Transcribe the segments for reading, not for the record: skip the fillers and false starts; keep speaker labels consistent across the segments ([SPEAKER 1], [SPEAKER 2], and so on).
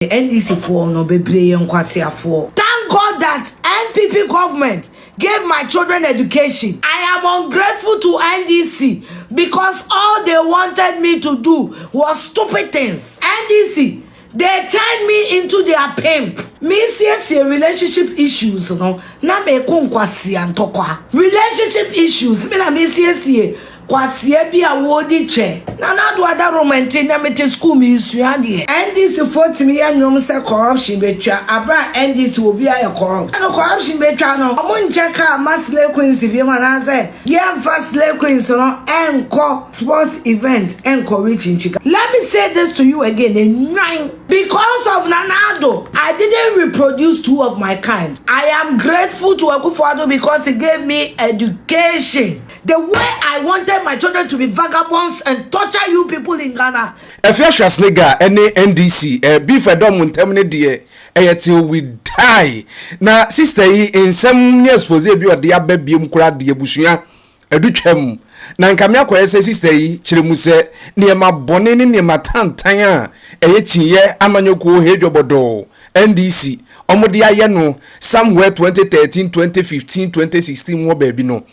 [SPEAKER 1] NDC for no bebre Nkwasiafuo. Thank God that NPP government gave my children education. I am ungrateful to NDC because all they wanted me to do was stupid things. NDC, they turned me into their pimp. Me see relationship issues, no. Na me Nkwasiantokwa. Relationship issues. Me na me see Kwasie bi awodi che na do ada romantic na mete school mi sua de NDC 40 million nyom se corruption betwa abra NDC obi aye corrupt and corruption betwa no omo nche ka masle queens bi ma na say ye fast le queens no enko sports event enko reaching chika. Let me say this to you again in nine because of Nanado I didn't reproduce two of my kind. I am grateful to Akufo-Addo because he gave me education the way I wanted my children to be vagabonds and torture you people in Ghana.
[SPEAKER 2] Afia Schwar any NDC beef adom ntemne de till we die. Na sister yi in some years pose bi ode ababiem kura de abusua adutwam. Na nkame akoye se sister yi kiremu se niema bone ne niema tantan a chinye amanyoko hedwobodo NDC omode aye no somewhere 2013 2015 2016 wo baby no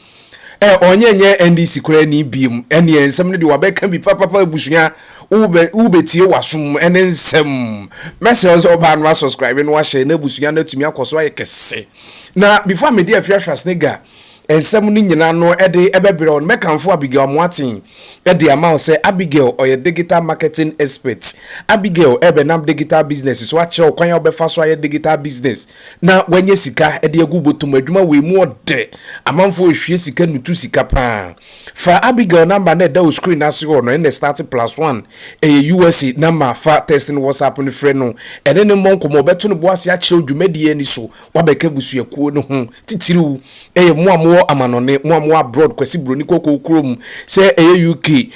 [SPEAKER 2] onye NDC kura ni biem ene ensem ne de wabeka bi papa abusua ubetie wasum ene nsem message oba no subscribe no share na abusua na tumi akoso ayekese na before me dey Afia Schwar ensem ni nyina no ebebere on mekanfo Abigail Moatin amount say Abigail or digital marketing expert. Abigail ebenam digital business so ache okwan ya obefa so aye digital business na wanye sika agu botum adwuma we mu ode amanfo ehwie sika nutu sika pa fa Abigail number na da screen ase ho no in the start +1 USA number fa testing WhatsApp ni frɛ no ene ne monko mo beto no boase ache odwumadie ni so wabeka busuakuo no ho titiriw mo amanone mo abroad kwesi broni koko krom say UK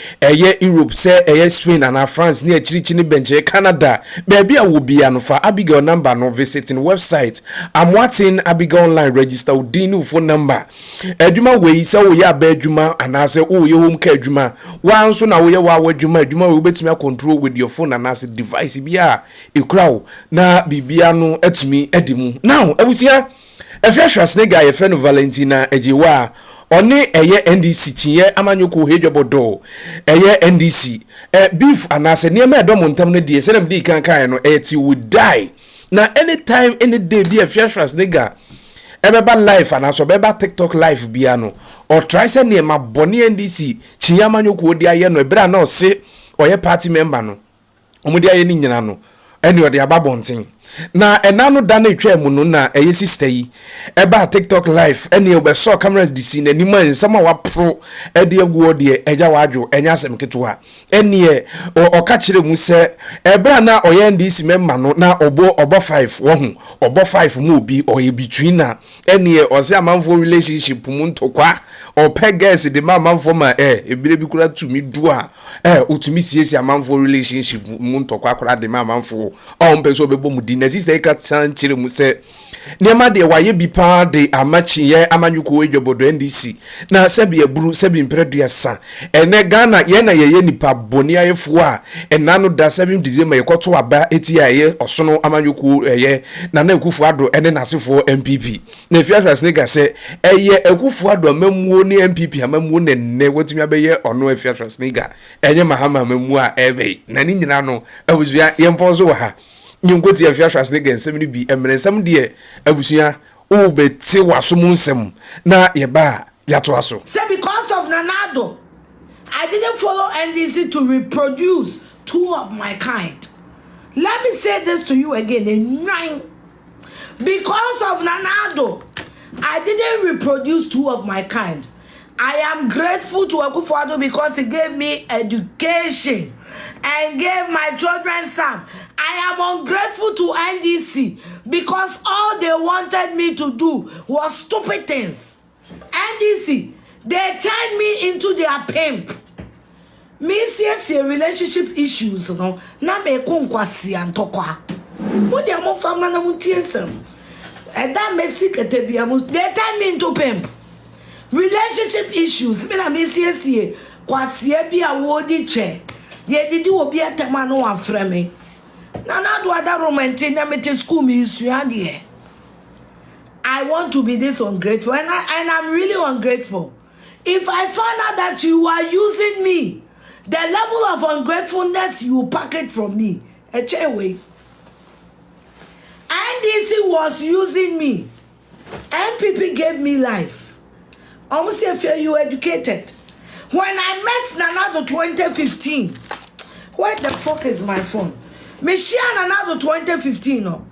[SPEAKER 2] Europe say Spain and France near Chirichini benche Canada baby a will be an for Abigail number no visiting website I'm watching Abigail online register udinu phone number eduma we say we ya beduma and I say oh your home care juma one so na we ya wa juma we betimi control with your phone and as device bia e kraw na bibia no etumi edimu now abusia Afia Schwar ye friend Valentina Ejiwa oni NDC chiye amanyoko hedwobodo NDC beef anase niam edom ntam no die senam di kan no till we die na anytime any day be Afia Schwar ebeba live anaso beba TikTok live bia no or try say niam abone NDC chiye amanyoko di aye no ebra na o se oye party member no omudi aye ni nyina no eni ode ababonten na enano da na twa mu no na sister yi eba TikTok live eni obeso cameras di si na nima nsama wa pro ede agu ode eja wadwo enya asem ketewa eni oka kire mu se ebra na oye ndisi memma no na obo 5 wo hu obo 5 mu obi oye between na eni ose amanfo relationship mu ntokwa o pegas de amanfo ma ebire bi kura tumi du a otumi siesi amanfo relationship mu ntokwa kura de amanfo o mpeso obebo mu na sister ka chanchire mu se niema de waye bi pa de amachi ye amanyuko edwobodo NDC na sebi eburu sebi mpredua ene Ghana ye na ye nipa boni ayefo a enano da 7 December ye kwoto aba eti aye osono amanyuko ye na Akufo-Addo ene nasefo MPP na Afia Schwar se Akufo-Addo amamuo ni MPP amamuo ne wotumi abeye ono Afia Schwar enye Mahama amamuo a ebe na ni nyina no abusua ye mponzo wa ha nyunkoti Afia Schwar nsem bi emrensem de abusua o beti wasom nsem na ye ba yato aso.
[SPEAKER 1] Say because of Nanado I didn't follow NDC to reproduce two of my kind. Let me say this to you again in nine. Because of Nanado I didn't reproduce two of my kind. I am grateful to Akufo-Addo because he gave me education and gave my children some. I am ungrateful to NDC because all they wanted me to do was stupid things. NDC, they turned me into their pimp. Me see relationship issues, no. Na me Nkwasiafuo. What they mo family na mutiensem. And that messy ketebiamu. They turned me into pimp. Relationship issues. Me na me see kwasie bi awodi che. Ye didi obi atema no afrɛ me. Nana do other romantic na school me here. I want to be this ungrateful, and I'm really ungrateful. If I find out that you are using me, the level of ungratefulness you packet from me, a way. NDC was using me. NPP gave me life. Almost if you educated. When I met Nana 2015, where the fuck is my phone? Michelle Nana 2015. No,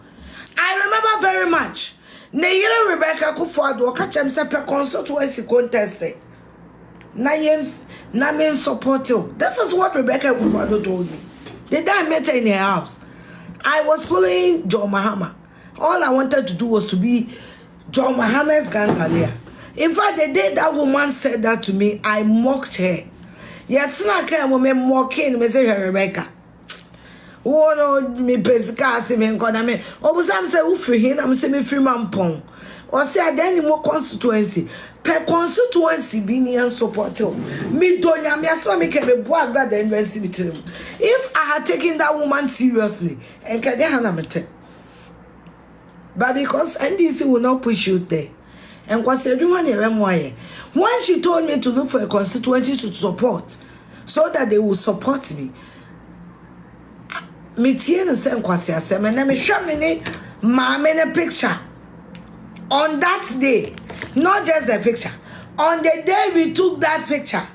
[SPEAKER 1] I remember very much. Neyere Rebecca Akufo-Addo catch him say per constituency contested. Na men support you. This is what Rebecca Akufo-Addo told me. The day I met her in her house, I was following John Mahama. All I wanted to do was to be John Mahama's grandmother. In fact, the day that woman said that to me, I mocked her. Yet, I came woman mocking me, say Rebecca. Oh no, me pesika se me nkoda me. Obusam say wo free hin am say me free mampon. O say adani mo constituency. Per constituency be ni support. Me donya me asema me ke be bo agra the university. If I had taken that woman seriously, enkade hana mete. But because NDC will not push you there. And Nkwasiafuo, when she told me to look for a constituency to support, so that they will support me, me tie no say Nkwasiafuo, and me show me a picture on that day, not just the picture. On the day we took that picture,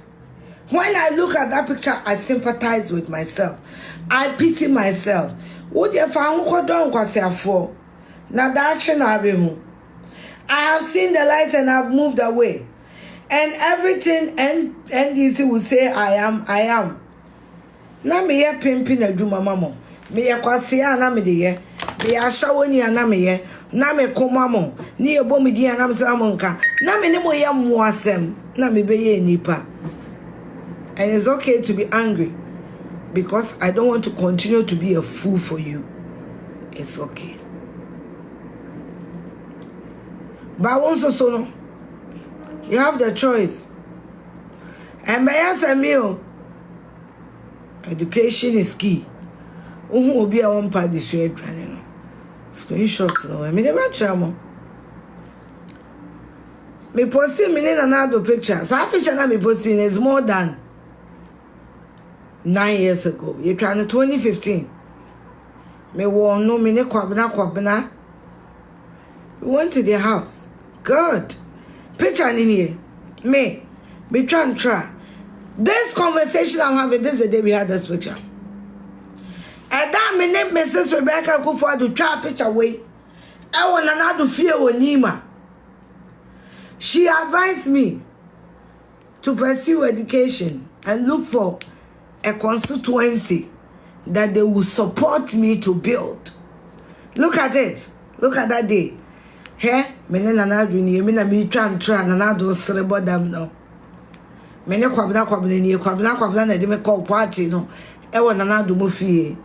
[SPEAKER 1] when I look at that picture, I sympathize with myself. I pity myself. Would you find Nkwasiafuo? Now that I have seen the light and I've moved away. And everything NDC will say I am. Na me ye pimpin aduma mamo. Me ye kwasia na me de ye. Me ye ashawoni na me ye. Na me koma mo. Ni ebo me di na me sra mo nka. Na me ne mo ye mo asem. Na me be ye nipa. And it's okay to be angry because I don't want to continue to be a fool for you. It's okay. But once so no, you have the choice. And by us a meal, education is key. Who will be a one part this way training? Screenshots no, I mean never travel. Me posting me another picture. So picture na me posting is more than 9 years ago. You trying to 2015. Me won no me ne kwabna. We went to their house. Good. Picture in here. Me try. This conversation I'm having, this is the day we had this picture. And that minute, Mrs. Rebecca Akufo-Addo try picture away. I want another fear with Nima. She advised me to pursue education and look for a constituency that they will support me to build. Look at it. Look at that day. Here, mene nana duni, mena mi try nana do serebo dam no. Mene kwabna na de me call party no. E wo nana do mo fie.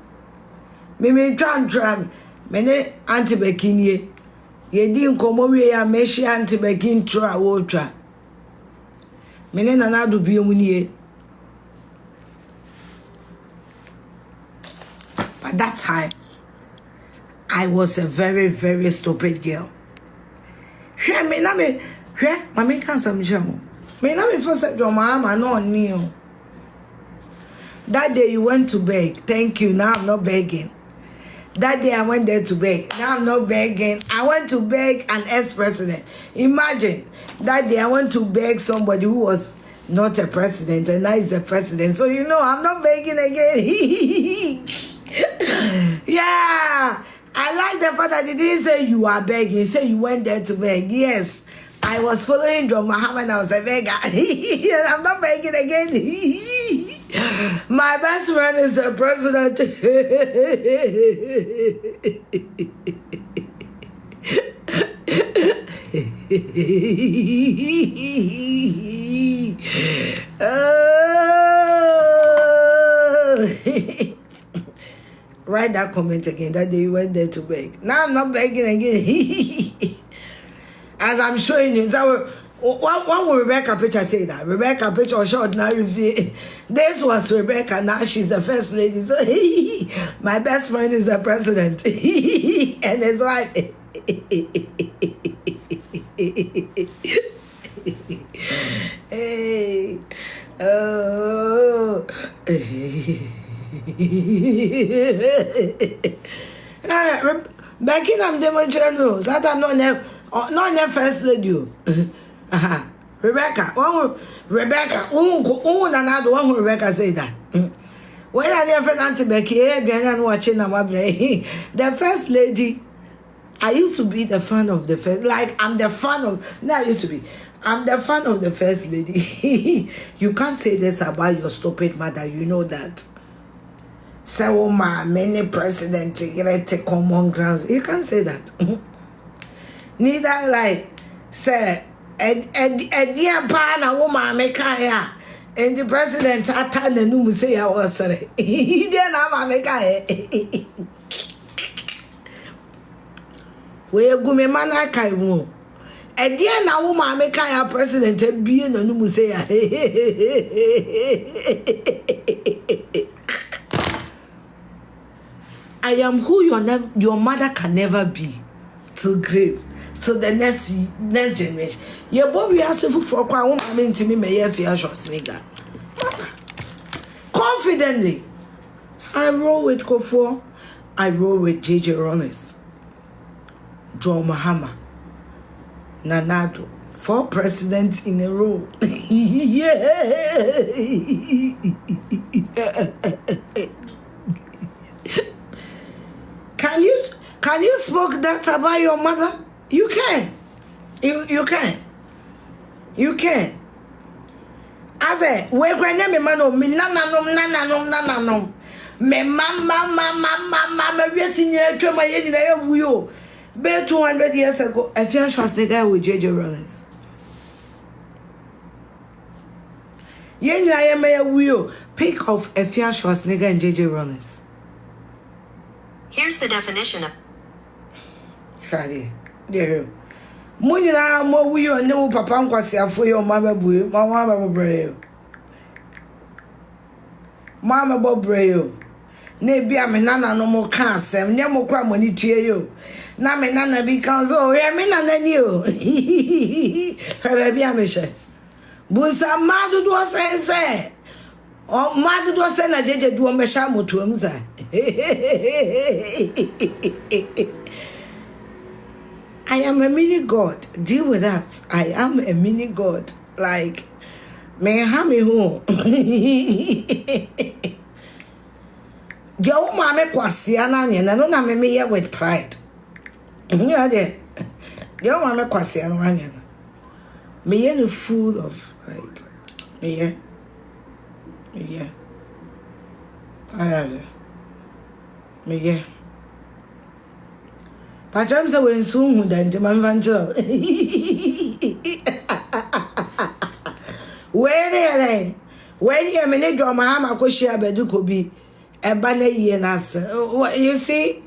[SPEAKER 1] Me try mene anti bekinie. Ye di nkomo wie ya me hye anti bekin try wo try. Mene nana do biom nie. But that time I was a very, very stupid girl. Mami can't some jam. Me na me first said your mama no kneel. That day you went to beg. Thank you. Now I'm not begging. That day I went there to beg. Now I'm not begging. I went to beg an ex-president. Imagine that day I went to beg somebody who was not a president and now he's a president. So you know I'm not begging again. Yeah. I like the fact that he didn't say you are begging. He said you went there to beg. Yes, I was following John Mahama and I was a beggar. I'm not begging again. My best friend is the president. Write that comment again. That day you went there to beg. Now I'm not begging again. As I'm showing you, so One will Rebecca picture say that. Rebecca picture show ordinary view. This was Rebecca, now she's the first lady. So my best friend is the president. And his wife. Hey. Oh. Back in I'm demonstrating. That I'm not the first lady. Rebecca, Rebecca, one Rebecca say that. When I never friend Auntie Becky, and watching the first lady, I used to be the fan of the first, like I'm the fan of, no, I used to be. I'm the fan of the first lady. You can't say this about your stupid mother, you know that. So, many president take common grounds. You can't say that. Neither like, say, a dear pan, a woman make a and the president at time the new say I was sorry. He didn't have a make a where go me man I can. A dear now woman make a president and be in the new say I am who your mother can never be till grave. So the next generation. Your Bobby asked for a woman to me, may Afia Schwar. Confidently. I roll with Akufo. I roll with JJ Rollins. John Mahama. Nanado. 4 presidents in a row. Yeah. Can you speak that about your mother? You can. You can. You can. As a we grandma me man me nana me mama we senior twema ye na wuyo be 200 years ago Afia Schwar guy with JJ Rollins ye na ye me wuyo pick of Afia Schwar and JJ Rollins.
[SPEAKER 3] Here's the definition of
[SPEAKER 1] Friday. There. Munina mo wuyo ne papa Nkwasiafuo yo mama bue mama bobre. Mama bobre yo. Na bia me nana no mo ka asem, ne mo kwa mo ni tie yo. Na me nana bi kan so, ye me nana ni o. He bia me she. Bunsa madudu sense. O madudu sense na jeje du o me sha moto am za. I am a mini God. Deal with that. I am a mini God. Like, may I have me home? Your mama Nkwasiana, and I don't know me here with pride. Yeah, there. Your mama Nkwasiana, me in full of like, me yeah. Me Pacham say when soon then to man vancho. When you manage your Mahama ko share bedu ko bi e ba na yie na se. You see?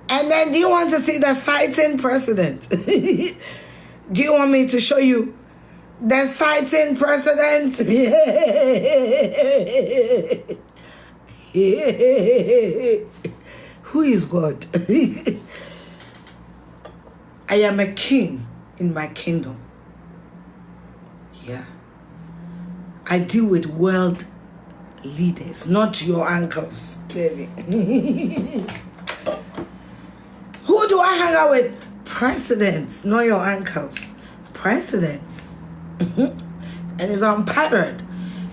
[SPEAKER 1] And then do you want to see the sighting president? Do you want me to show you the sighting president? Who is God? I am a king in my kingdom. Yeah. I deal with world leaders, not your uncles, clearly. Who do I hang out with? Presidents, not your uncles. Presidents. And it's unparalleled.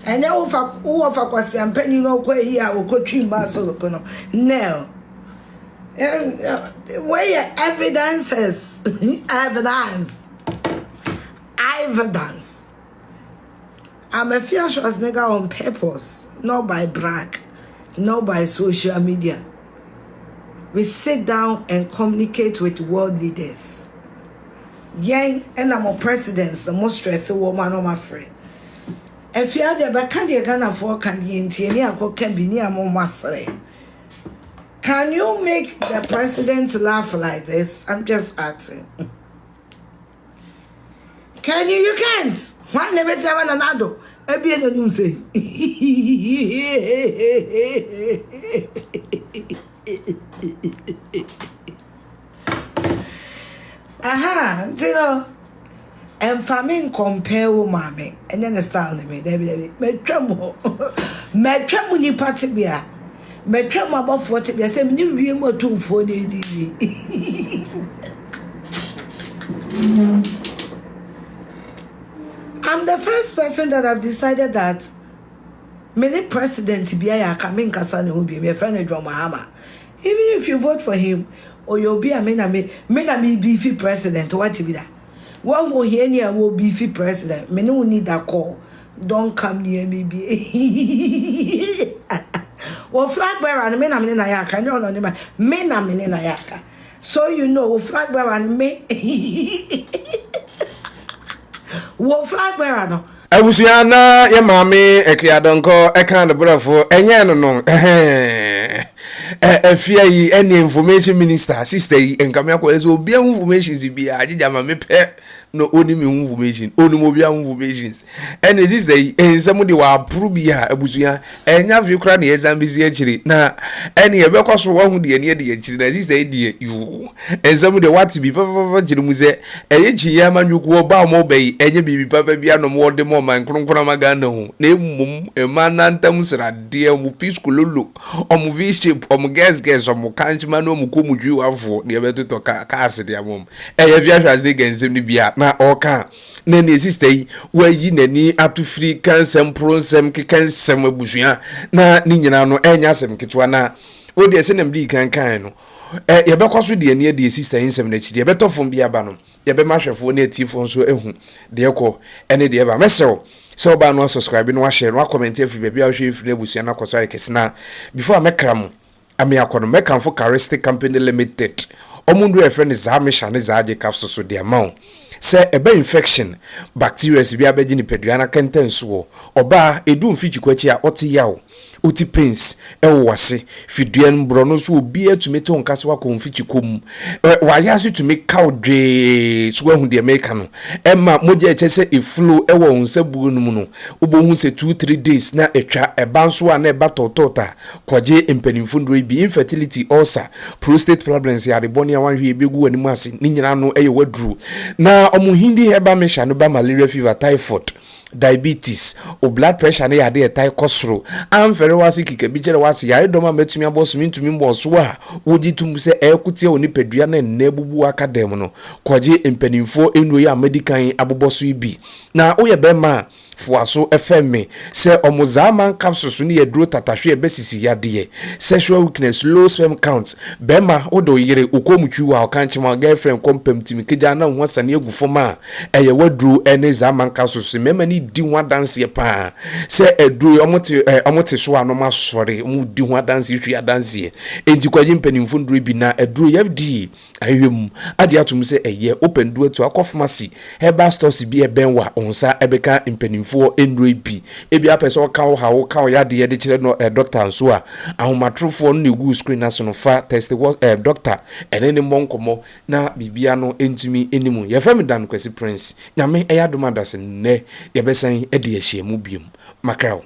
[SPEAKER 1] And now if I was a penny no way here, will go treat my soul. No. And where your evidences? Evidence. I'm a Afia Schwar nigga on purpose, not by brag, not by social media. We sit down and communicate with world leaders. Yeah, and I'm a president, the most stressful woman on my friend. If you are the back, can't you gonna for can be in Tiania or can be near more mastery? Can you make the president laugh like this? I'm just asking. Can you? You can't. Why never tell an adult? Maybe I don't say. Aha, you know. And famine compare with mommy, and then the style me, Debbie, me tremble ni party beer. Me tremble about 40 beer, say, me real more too for the. I'm the first person that have decided that many president be a coming Kasani will be my friend Mahama. Even if you vote for him, or you'll be a me beefy president, what to be that? One will hear near will beefy president. Me no need that call. Don't come near me be. Well, Flagbearer and men are in Ayaka, no, men are in Ayaka. So you know, Flagbearer and me. Wo Flagbearer no
[SPEAKER 2] Abusiana ya mame Akufo-Addo kind of brother enye no Afia yi any information minister sister yi enkame akwa obi information bia agija mame pe no oni me information oni mo bia informations and sister yi ensem de wa approve bia abusia enya fi kra na ezambisi akiri na ene ye bekoso wo hu de ene de akiri na sister yi de you ensem de what bi papa jiri mu se eye ji ya manwuku oba mo bai enye bibi papa bia no mo de mo man kronkron magana hu na emum emanantam srade mu piskulolo omu v shape omu guess omu kanchima no mu komudwi afo na yebeto to ka asede amom eye Afia Schwar de gensem ni bia na oka na ne sister yi wayi nani atufiri kansem pronsem kekansem abusua na ni nyina no enya asem ketwa na wo de ese nam di kankan no yebekwaso de ane de sister insem na chidi yebetofom bia ba no yebe mahwefo na atifo nso ehu de ekọ ene de ba mesew so ba no subscribe no share no comment afi bia hwe afi na abusua na kwaso ayekesina before amekram ame akono mekamfo Charistic Company Limited omundu e friend Zamisha ne zaade capsule so de amount se ebe infection bacteria si bia beji ni peduana kentenso oba edu mfiji kwachi a oti yawo uti pains wase fiduan brono so obi atumete onkase wa konfichi kom wa ya so tumi kawdwe so ahu de make no emma moja echese eflow ewo onsa buo no mu no obohu se 2-3 days na etwa ebanso a na eba totota kwaje empanimfo ndo bi infertility ulcer prostate problems ya rebonia wanhwe ebegu animu ase ni nyina no eye waduru na omuhindi heba mesha no ba malaria fever typhoid diabetes o blood pressure na ya de tai kosoro amfere wasi kikebichere wasi ya edoma metumi aboso mintumi mboso a wogi tumse ekutia oni pedua na nebubu akadem no kwaje empanimfo enu ya medical aboboso ibi na oye bema fuaso FM se omuzama capsules ni yedro tatahwe besisi yade sexual weakness low sperm count bema odo yire ukomutwi wa okanchima girlfriend kompem timi keja na hwasa na egufoma eye wadru ene zama capsules mema ni di ho dance pa se edru omote so anoma sore mu di ho dance hwi dance enti kwaje mpanimfo ndru bi na edru FD ayem ade atum se eye open do to akofamasi herbal stores bi ebenwa onsa ebeka mpanimfo endro bi ebi apeso ka wo ka ya de kire no doctor so a ahomatrofo no gu screen aso no fa test doctor enene monkomo na bibia no entumi enimu ye fam dan kwesi prince nyame eyadoma dase ne ye besan ede ye hye mu biom makraw.